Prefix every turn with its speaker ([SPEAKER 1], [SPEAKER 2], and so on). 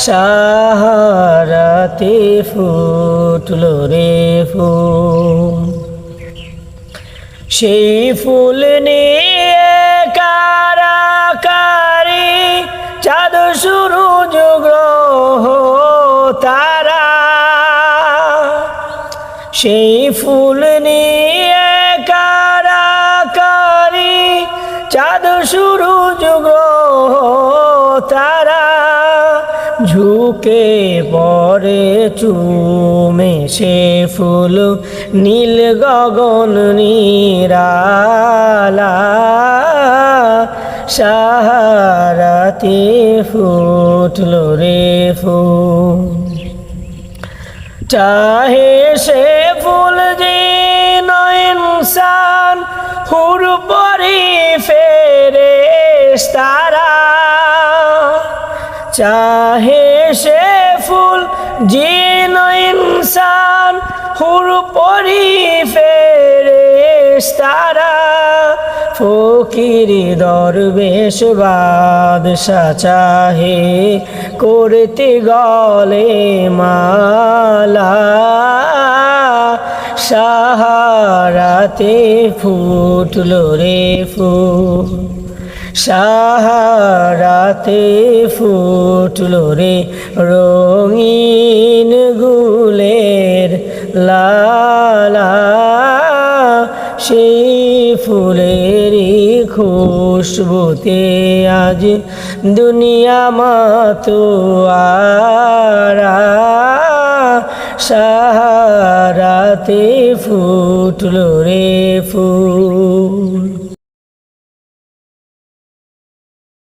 [SPEAKER 1] সাহারাতে ফুটলো রে ফুল। সেই ফুল নিয়ে কারাকারি চাঁদ সূরজ গ্রহ তারা। সেই ফুল নিয়ে কারাকারি চাঁদ সূরজ গ্রহ তারা। ঝুঁকে পড়ে চুমে সে ফুল নীল গগন নিরালা। সাহারাতে ফুটলো রে ফুল। চাহে সে ফুল যে ইনসান হুর পরি ফেরেশতারা। চাহে সে ফুল জিন ইনসান হুর পরি ফেরেশতারা। ফকির দরবেশ বাদশা চাহে করতে গলে মালা। সাহারাতে ফুটলো রে ফুল। সাহারাতে ফুটলো রে রঙিন গুলের লালা। সেই ফুলেরই খুশবুতে আজ দুনিয়া মাতোয়ারা। সাহারাতে ফুটলো রে ফুল।